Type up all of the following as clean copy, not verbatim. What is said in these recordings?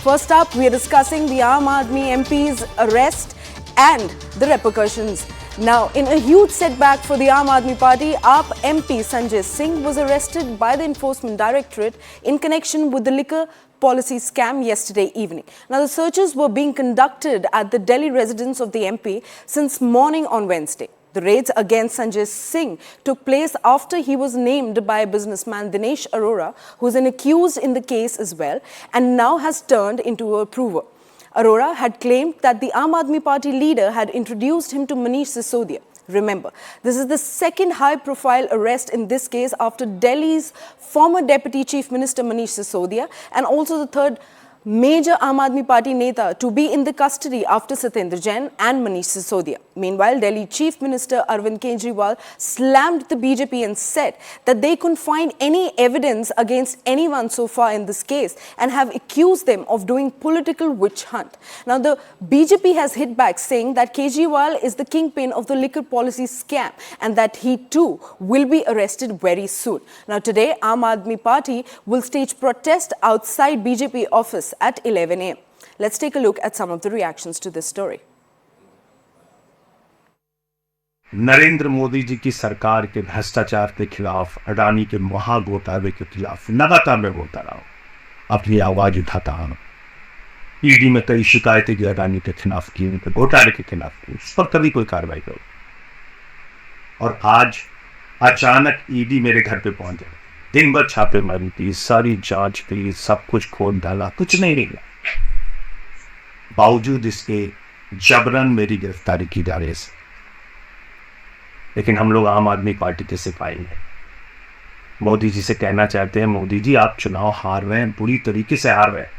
first up, we are discussing the Aam Aadmi MP's arrest and the repercussions. Now, in a huge setback for the Aam Aadmi Party, AAP MP Sanjay Singh was arrested by the Enforcement Directorate in connection with the liquor policy scam yesterday evening. Now, the searches were being conducted at the Delhi residence of the MP since morning on Wednesday. The raids against Sanjay Singh took place after he was named by businessman Dinesh Arora, who is an accused in the case as well, and now has turned into a prover. Arora had claimed that the Aam Aadmi Party leader had introduced him to Manish Sisodia. Remember, this is the second high-profile arrest in this case after Delhi's former Deputy Chief Minister Manish Sisodia and also the third major Aam Aadmi Party neta to be in the custody after Satyendra Jain and Manish Sisodia. Meanwhile, Delhi Chief Minister Arvind Kejriwal slammed the BJP and said that they couldn't find any evidence against anyone so far in this case and have accused them of doing political witch hunt. Now, the BJP has hit back saying that Kejriwal is the kingpin of the liquor policy scam and that he too will be arrested very soon. Now, today, Aam Aadmi Party will stage protest outside BJP office at 11 a.m. Let's take a look at some of the reactions to this story. Narendra Modi ji की सरकार के भ्रष्टाचार के खिलाफ, अडानी के महाघोटाले के खिलाफ लगातार मैं बोलता रहा हूं, अपनी आवाज उठाता हूं। ईडी में कई शिकायतें की अडानी के खिलाफ की, उनके घोटाले के खिलाफ की, उस पर कभी कोई कार्रवाई करो। और आज अचानक ईडी मेरे घर पे पहुंच गए, दिन भर छापेमारी की, सारी जांच की, सब कुछ खोद डाला, कुछ नहीं निकला। बावजूद इसके जबरन मेरी गिरफ्तारी की जा रही है। लेकिन हम लोग आम आदमी पार्टी के सिपाही हैं। मोदी जी से कहना चाहते हैं, मोदी जी आप चुनाव हार रहे हैं, बुरी तरीके से हार रहे हैं,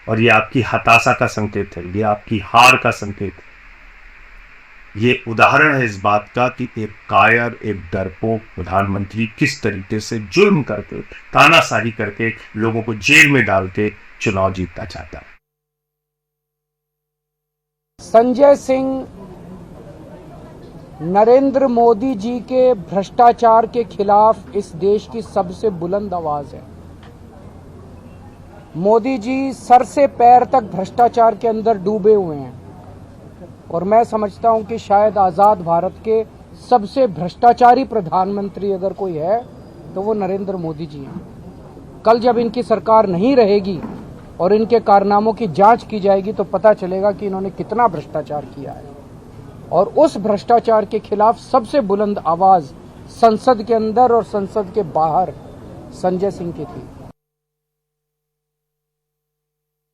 और ये आपकी हताशा का संकेत है, ये आपकी हार का संकेत है। ये उदाहरण है इस बात का कि एक कायर, एक डरपोक प्रधानमंत्री किस तरीके से जुल्म करके, तानाशाही करके, लोगों को जेल में डाल के चुनाव जीतना चाहता है। संजय सिंह नरेंद्र मोदी जी के भ्रष्टाचार के खिलाफ इस देश की सबसे बुलंद आवाज है। मोदी जी सर से पैर तक भ्रष्टाचार के अंदर डूबे हुए हैं और मैं समझता हूं कि शायद आजाद भारत के सबसे भ्रष्टाचारी प्रधानमंत्री अगर कोई है तो वो नरेंद्र मोदी जी हैं। कल जब इनकी सरकार नहीं रहेगी और इनके कारनामों की जांच की जाएगी तो पता चलेगा कि इन्होंने कितना भ्रष्टाचार किया है। और उस भ्रष्टाचार के खिलाफ सबसे बुलंद आवाज संसद के अंदर और संसद के बाहर संजय सिंह की थी।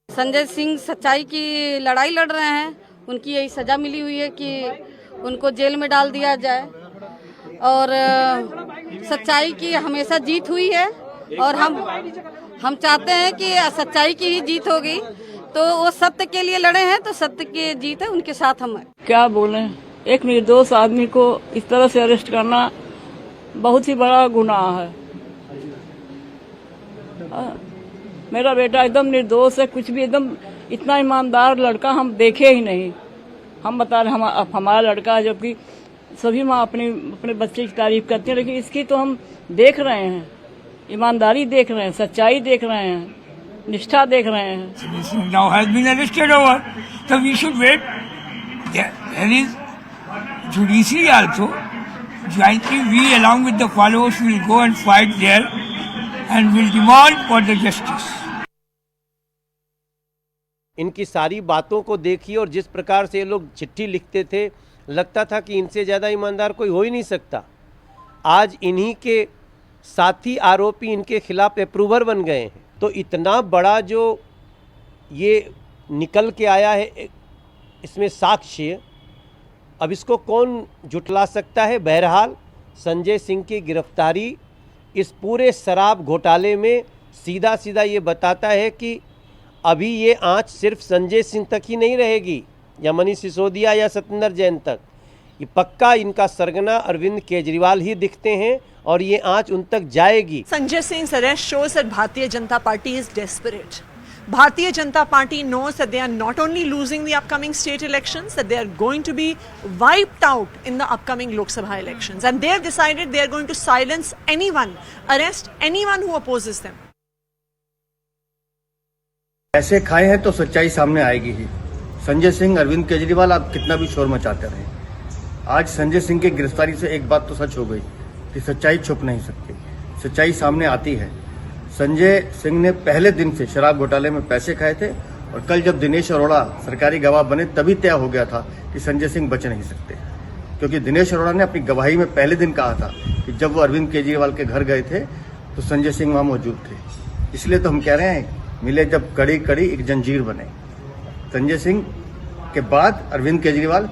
संजय सिंह सच्चाई की लड़ाई लड़ रहे हैं, उनकी यही सजा मिली हुई है कि उनको जेल में डाल दिया जाए और सच्चाई की हमेशा जीत हुई है और हम चाहते हैं कि सच्चाई की ही जीत होगी। तो वो सत्य के लिए लड़े हैं तो सत्य की जीत है, उनके साथ हम हैं। क्या बोलें, एक निर्दोष आदमी को इस तरह से अरेस्ट करना बहुत ही बड़ा गुनाह है। मेरा बेटा एकदम निर्दोष है, कुछ भी, एकदम इतना ईमानदार लड़का हम देखे ही नहीं। हम बता रहे हमारा लड़का है, जबकि सभी माँ अपने बच्चे की तारीफ करती हैं, लेकिन इसकी तो हम देख रहे हैं, ईमानदारी देख रहे हैं, सच्चाई देख रहे हैं, निष्ठा देख रहे हैं। Now has been arrested over, so we should wait. There is judiciary also. Jointly, we along with the followers will go and fight there, and will demand for the justice. इनकी सारी बातों को देखिए और जिस प्रकार से ये लोग चिट्ठी लिखते थे, लगता था कि इनसे ज़्यादा ईमानदार कोई हो ही नहीं सकता। आज इन्हीं के साथी आरोपी इनके खिलाफ अप्रूवर बन गए हैं। तो इतना बड़ा जो ये निकल के आया है, इसमें साक्ष्य, अब इसको कौन जुटला सकता है। बहरहाल संजय सिंह की गिरफ्तारी इस पूरे शराब घोटाले में सीधा सीधा ये बताता है कि अभी ये आंच सिर्फ संजय सिंह तक ही नहीं रहेगी या मनीष सिसोदिया या सत्येंद्र जैन तक। ये पक्का इनका सरगना अरविंद केजरीवाल ही दिखते हैं और ये आंच उन तक जाएगी। Sanjay Singh's arrest shows that Bharatiya Janata Party is desperate. Bharatiya Janata Party knows that they are not only losing the upcoming state elections, that they are going to be wiped out in the upcoming Lok Sabha elections. And they have decided they are going to silence anyone, arrest anyone who opposes them. ऐसे खाए हैं तो सच्चाई सामने आएगी ही। संजय सिंह, अरविंद केजरीवाल, आप कितना भी शोर मचाते रहे, आज संजय सिंह की गिरफ्तारी से एक बात तो सच हो गई कि सच्चाई छुप नहीं सकती, सच्चाई सामने आती है। संजय सिंह ने पहले दिन से शराब घोटाले में पैसे खाए थे और कल जब दिनेश अरोड़ा सरकारी गवाह बने तभी तय हो गया था कि संजय सिंह बच नहीं सकते, क्योंकि दिनेश अरोड़ा ने अपनी गवाही में पहले दिन कहा था कि जब वो अरविंद केजरीवाल के घर गए थे तो संजय सिंह वहां मौजूद थे। इसलिए तो हम कह रहे हैं, मिले जब कड़ी कड़ी एक जंजीर बने। संजय सिंह के बाद अरविंद केजरीवाल,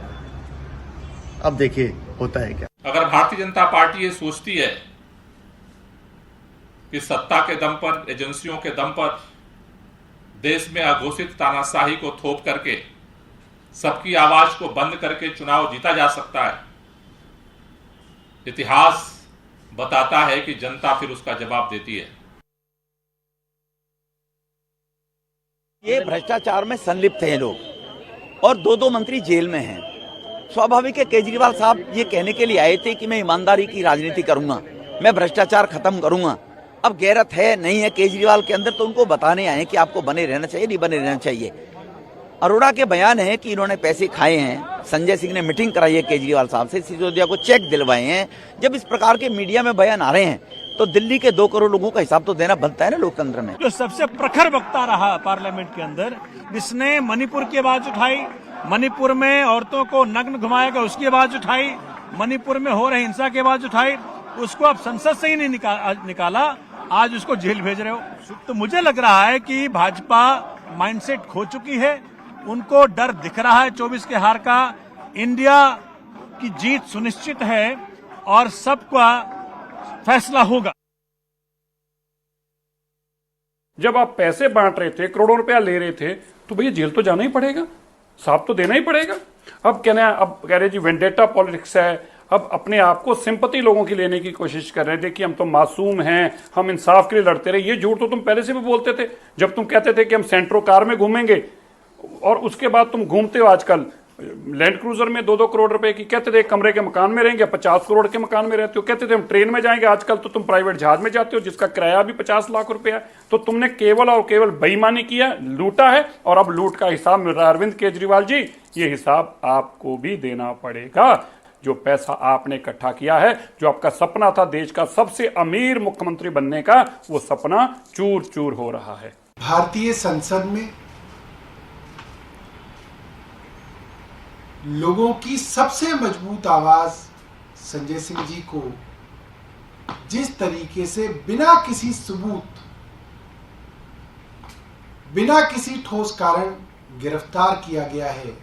अब देखिए होता है क्या। अगर भारतीय जनता पार्टी ये सोचती है कि सत्ता के दम पर, एजेंसियों के दम पर देश में अघोषित तानाशाही को थोप करके सबकी आवाज को बंद करके चुनाव जीता जा सकता है, इतिहास बताता है कि जनता फिर उसका जवाब देती है। ये भ्रष्टाचार में संलिप्त हैं लोग और दो मंत्री जेल में हैं। स्वाभाविक है, केजरीवाल साहब ये कहने के लिए आए थे कि मैं ईमानदारी की राजनीति करूंगा, मैं भ्रष्टाचार खत्म करूंगा। अब गैरत है नहीं है केजरीवाल के अंदर, तो उनको बताने आए कि आपको बने रहना चाहिए, नहीं बने रहना चाहिए। अरोड़ा के बयान है कि इन्होंने पैसे खाए हैं, संजय सिंह ने मीटिंग कराई है केजरीवाल साहब से, सिसोदिया को चेक दिलवाए हैं। जब इस प्रकार के मीडिया में बयान आ रहे हैं तो दिल्ली के 2 करोड़ लोगों का हिसाब तो देना बनता है ना लोकतंत्र में। जो सबसे प्रखर वक्ता रहा पार्लियामेंट के अंदर, जिसने मणिपुर की आवाज उठाई, मणिपुर में औरतों को नग्न घुमाएगा उसकी आवाज उठाई, मणिपुर में हो रही हिंसा की आवाज उठाई, उसको आप संसद से ही नहीं निकाला, आज उसको जेल भेज रहे हो। तो मुझे लग रहा है कि भाजपा माइंडसेट खो चुकी है, उनको डर दिख रहा है 24 के हार का। इंडिया की जीत सुनिश्चित है और सबका फैसला होगा। जब आप पैसे बांट रहे थे, करोड़ों रुपया ले रहे थे, तो भैया जेल तो जाना ही पड़ेगा, साफ तो देना ही पड़ेगा। अब कह रहे जी वेंडेटा पॉलिटिक्स है, अब अपने आप को सिंपैथी लोगों की लेने की कोशिश कर रहे हैं। देखिए हम तो मासूम हैं, हम इंसाफ के लिए लड़ते रहे। ये झूठ तो तुम पहले से भी बोलते थे, जब तुम कहते थे कि हम सेंट्रो कार में घूमेंगे, और उसके बाद तुम घूमते हो आजकल लैंड क्रूजर में 2-2 करोड़ रुपए की, कहते थे कमरे के मकान में रहेंगे, 50 करोड़ के मकान में रहते हो, कहते थे हम ट्रेन में जाएंगे, आजकल तो तुम प्राइवेट जहाज में जाते हो जिसका किराया भी 50 लाख रुपया है। तो तुमने केवल और केवल बेईमानी किया, लूटा है, और अब लूट का हिसाब मिल रहा है। अरविंद केजरीवाल जी, ये हिसाब आपको भी देना पड़ेगा। जो पैसा आपने इकट्ठा किया है, जो आपका सपना था देश का सबसे अमीर मुख्यमंत्री बनने का, वो सपना चूर चूर हो रहा है। भारतीय संसद में लोगों की सबसे मजबूत आवाज संजय सिंह जी को जिस तरीके से बिना किसी सबूत, बिना किसी ठोस कारण गिरफ्तार किया गया है,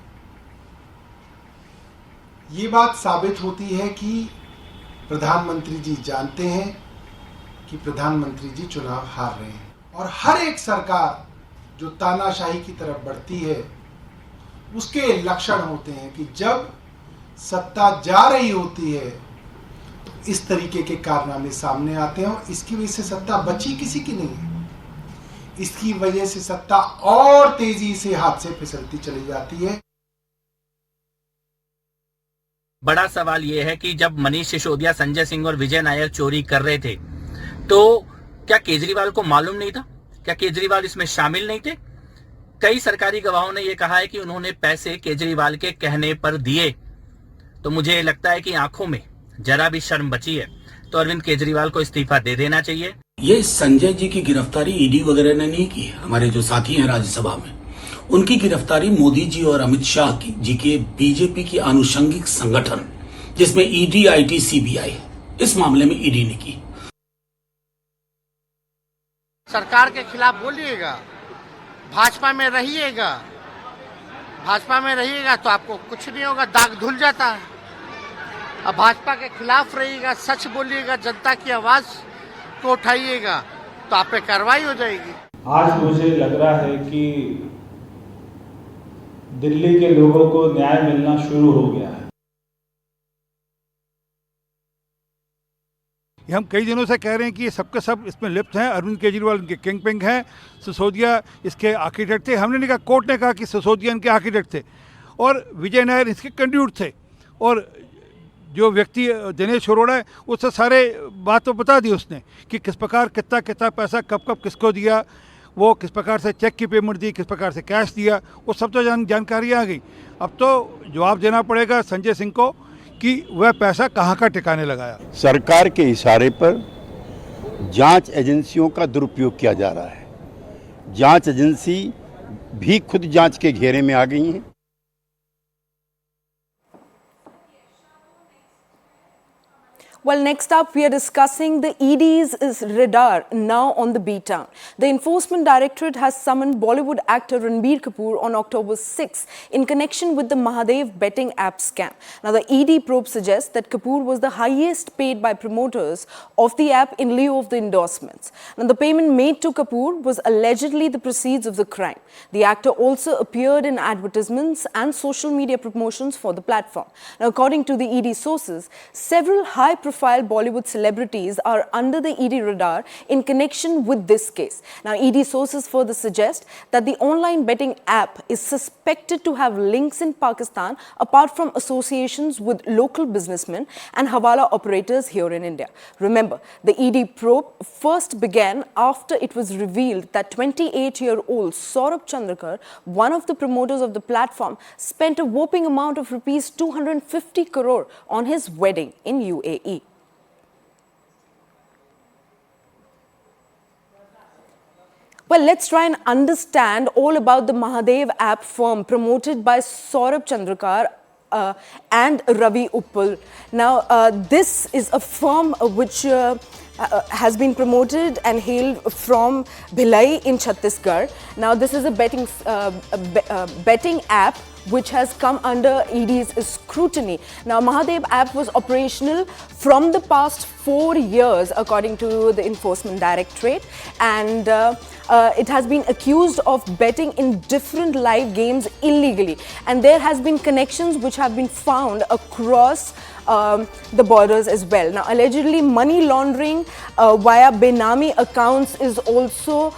ये बात साबित होती है कि प्रधानमंत्री जी जानते हैं कि प्रधानमंत्री जी चुनाव हार रहे हैं। और हर एक सरकार जो तानाशाही की तरफ बढ़ती है, उसके लक्षण होते हैं कि जब सत्ता जा रही होती है तो इस तरीके के कारनामे सामने आते हैं, और इसकी वजह से सत्ता बची किसी की नहीं है। इसकी वजह से सत्ता और तेजी से हाथ से फिसलती चली जाती है। बड़ा सवाल यह है कि जब मनीष सिसोदिया, संजय सिंह और विजय नायर चोरी कर रहे थे, तो क्या केजरीवाल को मालूम नहीं था? क्या केजरीवाल इसमें शामिल नहीं थे? कई सरकारी गवाहों ने यह कहा है कि उन्होंने पैसे केजरीवाल के कहने पर दिए। तो मुझे लगता है कि आंखों में जरा भी शर्म बची है तो अरविंद केजरीवाल को इस्तीफा दे देना चाहिए। ये संजय जी की गिरफ्तारी ईडी वगैरह ने नहीं की है। हमारे जो साथी हैं राज्यसभा में, उनकी गिरफ्तारी मोदी जी और अमित शाह जी के बीजेपी की आनुषंगिक संगठन, जिसमें ईडी, आईटी, सीबीआई है, इस मामले में ईडी ने की। सरकार के खिलाफ बोलिएगा, भाजपा में रहिएगा, भाजपा में रहिएगा तो आपको कुछ नहीं होगा, दाग धुल जाता है। अब भाजपा के खिलाफ रहिएगा, सच बोलिएगा, जनता की आवाज को उठाइएगा तो आप पे कार्रवाई हो जाएगी। आज मुझे लग रहा है कि दिल्ली के लोगों को न्याय मिलना शुरू हो गया है। हम कई दिनों से कह रहे हैं कि ये सबके सब इसमें लिप्त हैं। अरविंद केजरीवाल इनके किंग पिंग हैं, सिसोदिया इसके आर्किटेक्ट थे। हमने नहीं कहा, कोर्ट ने कहा कि सिसोदिया इनके आर्किटेक्ट थे और विजय नायर इसके कंड्यूट थे। और जो व्यक्ति दिनेश अरोड़ा है, उससे सारे बात तो बता दी उसने कि किस प्रकार कितना कितना पैसा कब कब किसको दिया। वो किस प्रकार से चेक की पेमेंट दी, किस प्रकार से कैश दिया, वो सब तो जानकारी आ गई। अब तो जवाब देना पड़ेगा संजय सिंह को कि वह पैसा कहाँ का ठिकाने लगाया। सरकार के इशारे पर जांच एजेंसियों का दुरुपयोग किया जा रहा है। जांच एजेंसी भी खुद जांच के घेरे में आ गई हैं। Well, next up, we are discussing the ED's radar now on the beatdown. The Enforcement Directorate has summoned Bollywood actor Ranbir Kapoor on October 6 in connection with the Mahadev betting app scam. Now, the ED probe suggests that Kapoor was the highest paid by promoters of the app in lieu of the endorsements. Now, the payment made to Kapoor was allegedly the proceeds of the crime. The actor also appeared in advertisements and social media promotions for the platform. Now, according to the ED sources, several high-profile Bollywood celebrities are under the ED radar in connection with this case. Now, ED sources further suggest that the online betting app is suspected to have links in Pakistan apart from associations with local businessmen and Hawala operators here in India. Remember, the ED probe first began after it was revealed that 28-year-old Saurabh Chandrakar, one of the promoters of the platform, spent a whopping amount of rupees 250 crore on his wedding in UAE. Well, let's try and understand all about the Mahadev app firm promoted by Saurabh Chandrakar and Ravi Uppal. Now, this is a firm which has been promoted and hailed from Bhilai in Chhattisgarh. Now, this is a betting app which has come under ED's scrutiny. Now, Mahadev app was operational from the past 4 years, according to the Enforcement Directorate, and it has been accused of betting in different live games illegally. And there has been connections which have been found across the borders as well. Now, allegedly, money laundering via Benami accounts is also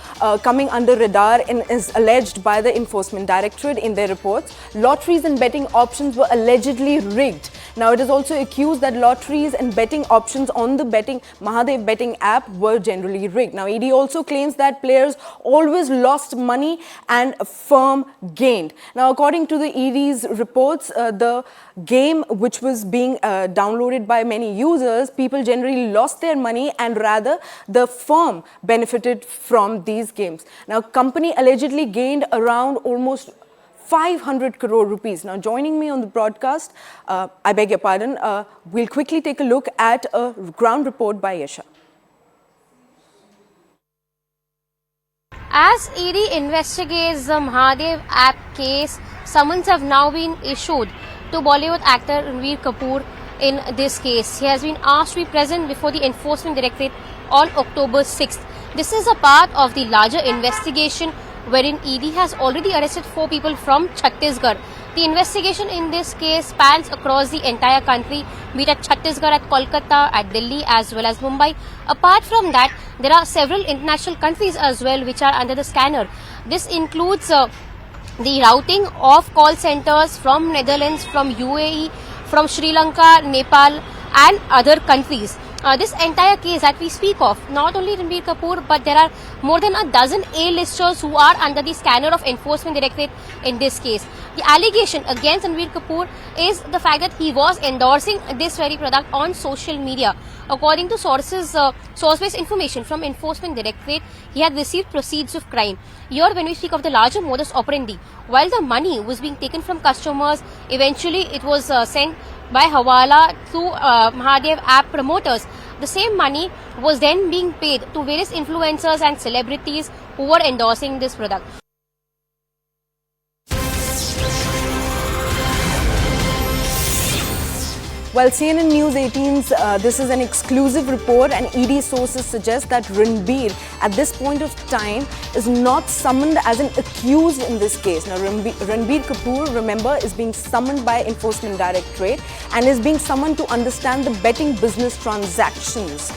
coming under radar and is alleged by the Enforcement Directorate in their reports. Lotteries and betting options were allegedly rigged. Now, it is also accused that lotteries and betting options on the Mahadev betting app were generally rigged. Now, ED also claims that players always lost money and firm gained. Now, according to the ED's reports, the game which was being downloaded by many users, people generally lost their money and rather the firm benefited from these games. Now, company allegedly gained around almost 500 crore rupees. Now, joining me on the broadcast, I beg your pardon, we'll quickly take a look at a ground report by Yasha. As ED investigates the Mahadev app case, summons have now been issued to Bollywood actor Ranbir Kapoor in this case. He has been asked to be present before the Enforcement Directorate on October 6th. This is a part of the larger investigation wherein ED has already arrested 4 people from Chhattisgarh. The investigation in this case spans across the entire country, be it at Chhattisgarh, at Kolkata, at Delhi as well as Mumbai. Apart from that, there are several international countries as well which are under the scanner. This includes the routing of call centers from Netherlands, from UAE, from Sri Lanka, Nepal and other countries. This entire case that we speak of, not only Ranbir Kapoor, but there are more than a dozen A-listers who are under the scanner of Enforcement Directorate in this case. The allegation against Ranbir Kapoor is the fact that he was endorsing this very product on social media. According to source-based information from Enforcement Directorate, he had received proceeds of crime. Here, when we speak of the larger modus operandi, while the money was being taken from customers, eventually it was sent by Hawala to Mahadev app promoters. The same money was then being paid to various influencers and celebrities who were endorsing this product. Well, CNN News 18's this is an exclusive report, and ED sources suggest that Ranbir at this point of time is not summoned as an accused in this case. Now, Ranbir Kapoor, remember, is being summoned by Enforcement Directorate and is being summoned to understand the betting business transactions.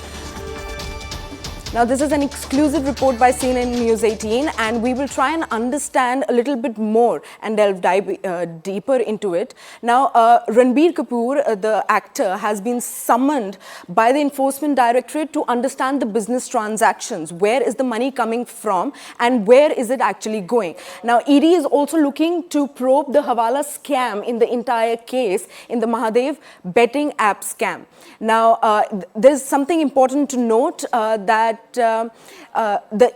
Now, this is an exclusive report by CNN News18, and we will try and understand a little bit more and dive deeper into it. Now, Ranbir Kapoor, the actor, has been summoned by the Enforcement Directorate to understand the business transactions. Where is the money coming from and where is it actually going? Now, ED is also looking to probe the Hawala scam in the entire case in the Mahadev betting app scam. Now, there's something important to note that the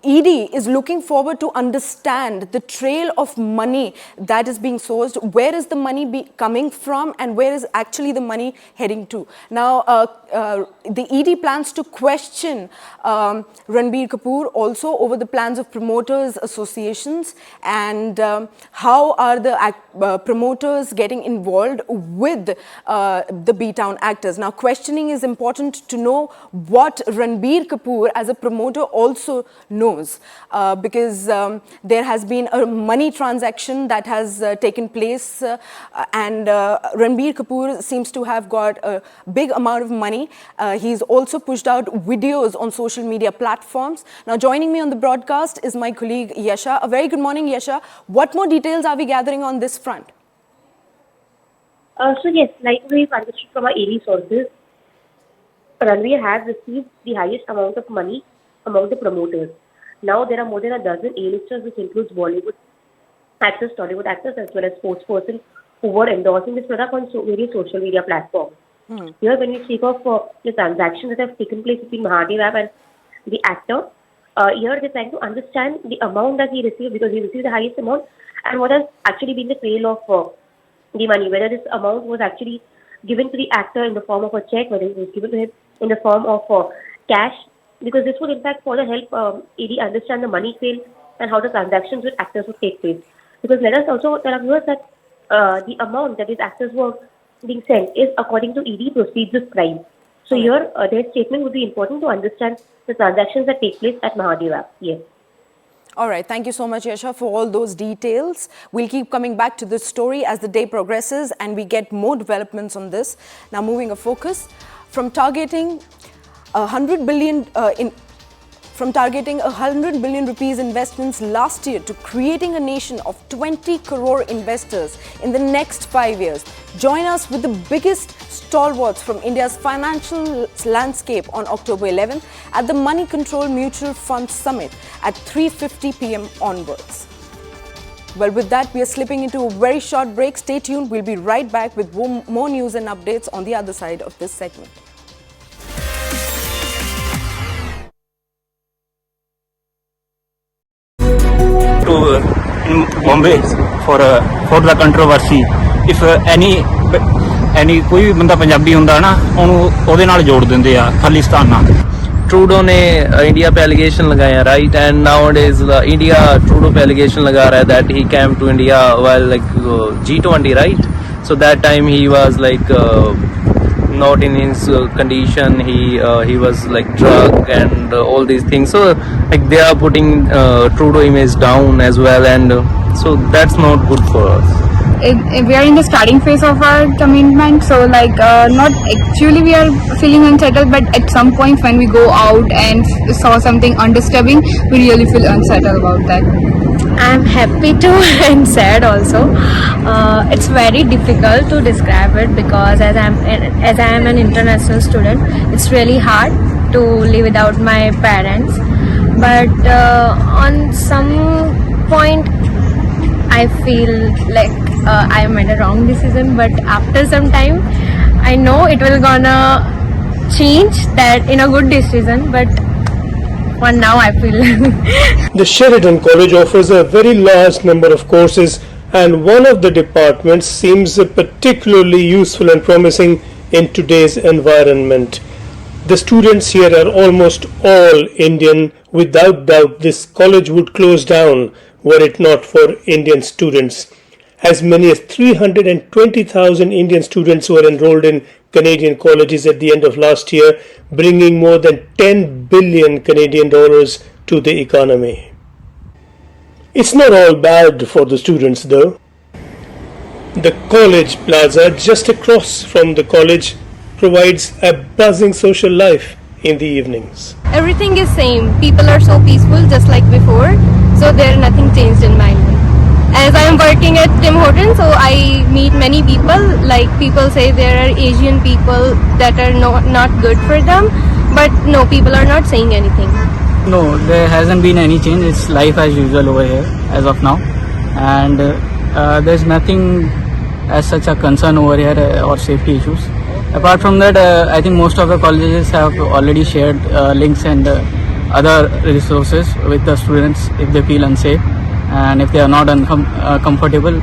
ED is looking forward to understand the trail of money that is being sourced, where is the money coming from and where is actually the money heading to. Now, the ED plans to question Ranbir Kapoor also over the plans of promoters associations and how are the promoters getting involved with the B-Town actors. Now, questioning is important to know what Ranbir Kapoor as a promoter also knows. Because there has been a money transaction that has taken place and Ranbir Kapoor seems to have got a big amount of money. He's also pushed out videos on social media platforms. Now, joining me on the broadcast is my colleague Yasha. A very good morning, Yasha. What more details are we gathering on this front? So yes, like we've understood from our AD sources, Ranbir has received the highest amount of money among the promoters. Now there are more than a dozen A-listers, which includes Bollywood actors, Tollywood actors, as well as sportspersons who were endorsing this product on various social media platforms. Here, when we speak of the transactions that have taken place between Mahadev and the actor, here they're trying to understand the amount that he received, because he received the highest amount, and what has actually been the trail of the money, whether this amount was actually given to the actor in the form of a check, whether it was given to him in the form of cash, because this would in fact further help ED understand the money trail and how the transactions with actors would take place. Because let us also tell our viewers that the amount that these actors were being sent is according to ED proceeds of crime. So here their statement would be important to understand the transactions that take place at Mahadev. Yes. All right. Thank you so much, Yasha, for all those details. We'll keep coming back to this story as the day progresses and we get more developments on this. Now, moving a focus from targeting 100 billion rupees investments last year to creating a nation of 20 crore investors in the next 5 years. Join us with the biggest stalwarts from India's financial landscape on October 11th at the Money Control Mutual Fund Summit at 3:50 p.m. onwards. Well, with that, we are slipping into a very short break. Stay tuned. We'll be right back with more news and updates on the other side of this segment. In Bombay for the controversy. If any कोई भी बंदा पंजाबी हुंदा ना ਉਹਨੂੰ ਉਹਦੇ ਨਾਲ ਜੋੜ ਦਿੰਦੇ ਆ ਖਾਲਿਸਤਾਨ ਨਾਲ. ट्रूडो ने इंडिया पे एलिगेशन लगाया, right, and nowadays India Trudeau पे एलिगेशन लगा रहा है that he came to India while like G20, right, so that time he was like not in his condition, he was like drug and all these things, so like they are putting Trudeau image down as well, and so that's not good for us. We are in the starting phase of our commitment, so like not actually we are feeling unsettled, but at some point when we go out and saw something undisturbing, we really feel unsettled about that. I'm happy too and sad also. It's very difficult to describe it because as I am an international student, it's really hard to live without my parents. But on some point, I feel like I made a wrong decision. But after some time, I know it will gonna change that in a good decision. But for now, I feel. The Sheridan College offers a very large number of courses, and one of the departments seems particularly useful and promising in today's environment. The students here are almost all Indian. Without doubt, this college would close down were it not for Indian students. As many as 320,000 Indian students were enrolled in Canadian colleges at the end of last year, bringing more than 10 billion Canadian dollars to the economy. It's not all bad for the students though. The college plaza just across from the college provides a buzzing social life. in the evenings. Everything is same. People are so peaceful, just like before. So there nothing changed in my life. As I am working at Tim Hortons, so I meet many people. Like people say there are Asian people that are not good for them, but no, people are not saying anything. No, there hasn't been any change. It's life as usual over here as of now, and there's nothing as such a concern over here or safety issues. Apart from that, I think most of the colleges have already shared links and other resources with the students if they feel unsafe, and if they are not comfortable,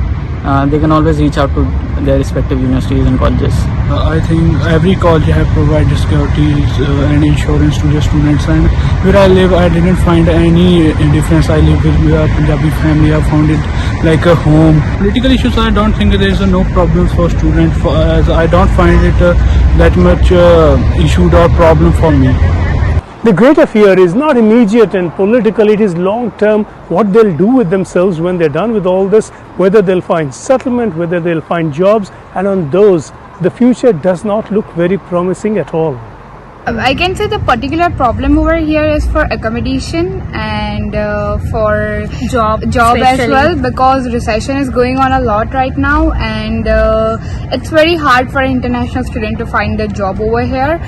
they can always reach out to their respective universities and colleges. I think every college have provided security and insurance to the students, and where I live I didn't find any difference. I live with a Punjabi family. I found it like a home. Political issues, I don't think there is no problems for students, as I don't find it that much issue or problem for me. The greater fear is not immediate and political, it is long term, what they'll do with themselves when they're done with all this, whether they'll find settlement, whether they'll find jobs, and on those, the future does not look very promising at all. I can say the particular problem over here is for accommodation and for job as well, because recession is going on a lot right now, and it's very hard for an international student to find a job over here.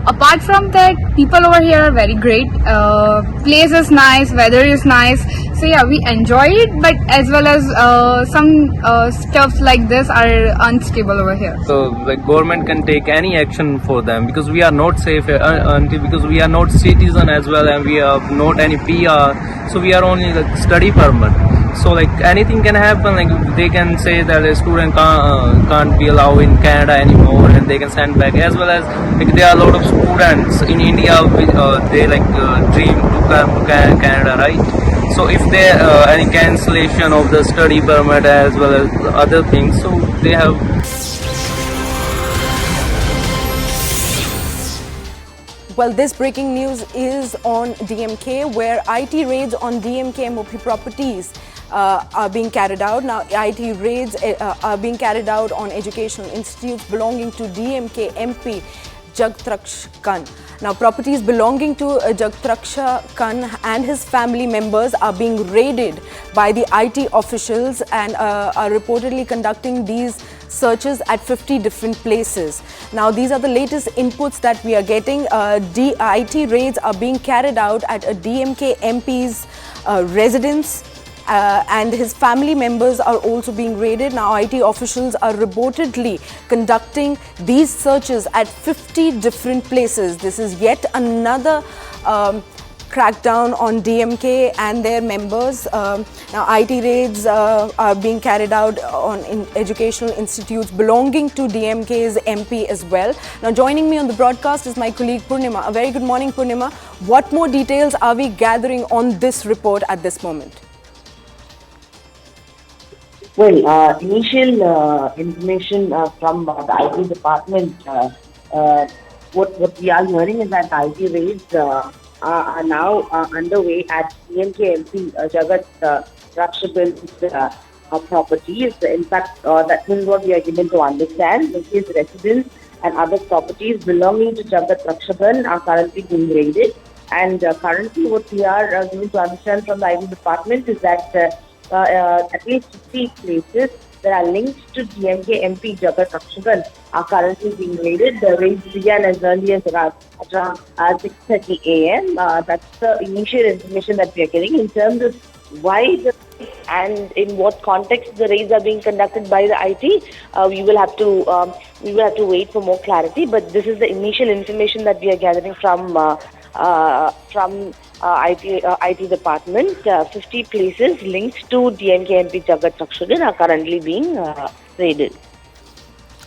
Apart from that, people over here are very great. Place is nice, weather is nice, so yeah, we enjoy it, but as well as some stuffs like this are unstable over here. So like government can take any action for them, because we are not safe until, because we are not citizen as well, and we are not any PR, so we are only like study permit. So like anything can happen. Like they can say that a student can't be allowed in Canada anymore, and they can send back. As well as like there are a lot of students in India which they like dream to come to Canada, right? So if there any cancellation of the study permit as well as other things, so they have. Well, this breaking news is on DMK, where IT raids on DMK MOP properties are being carried out. Now, IT raids are being carried out on educational institutes belonging to DMK MP Jagtraksha Kan. Now, properties belonging to Jagtraksha Kan and his family members are being raided by the IT officials and are reportedly conducting these searches at 50 different places. Now, these are the latest inputs that we are getting. IT raids are being carried out at a DMK MP's residence. And his family members are also being raided. Now, IT officials are reportedly conducting these searches at 50 different places. This is yet another crackdown on DMK and their members. Now, IT raids are being carried out in educational institutes belonging to DMK's MP as well. Now, joining me on the broadcast is my colleague Purnima. A very good morning, Purnima. What more details are we gathering on this report at this moment? Well, initial information from the IT department, what we are hearing is that IT raids are now underway at DMK MP Jagat Rakshaban's properties. In fact, that is what we are given to understand. His residence and other properties belonging to Jagat Rakshaban are currently being raided. And currently what we are given to understand from the IT department is that at least 50 places that are linked to DMK MP Jagat Rakshaban are currently being raided. The raids began as early as around 6:30 a.m. That's the initial information that we are getting. In terms of why and in what context the raids are being conducted by the IT, we will have to wait for more clarity. But this is the initial information that we are gathering from IT department. 50 places linked to DMK MP Jagat Rakshaban are currently being raided.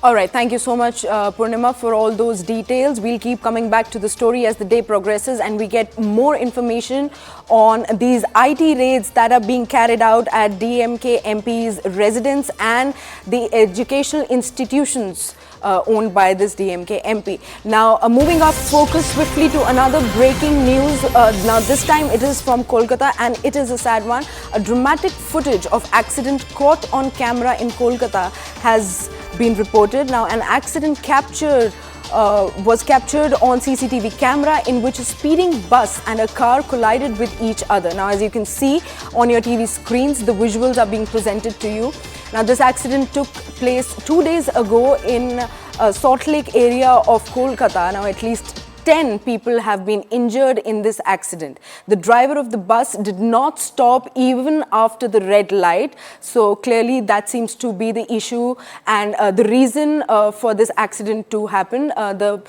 All right, thank you so much, Purnima, for all those details. We'll keep coming back to the story as the day progresses and we get more information on these IT raids that are being carried out at DMK MP's residence and the educational institutions owned by this DMK MP. Now, moving our focus swiftly to another breaking news. Now, this time it is from Kolkata and it is a sad one. A dramatic footage of accident caught on camera in Kolkata has been reported. Now, an accident captured was captured on CCTV camera in which a speeding bus and a car collided with each other. Now, as you can see on your TV screens, the visuals are being presented to you. Now, this accident took place 2 days ago in Salt Lake area of Kolkata. Now, at least 10 people have been injured in this accident. The driver of the bus did not stop even after the red light. So clearly that seems to be the issue and the reason for this accident to happen. The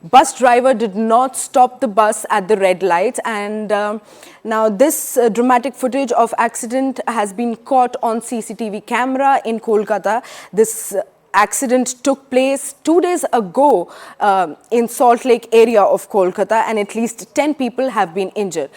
bus driver did not stop the bus at the red lights, and now this dramatic footage of accident has been caught on CCTV camera in Kolkata. This accident took place 2 days ago in Salt Lake area of Kolkata, and at least 10 people have been injured.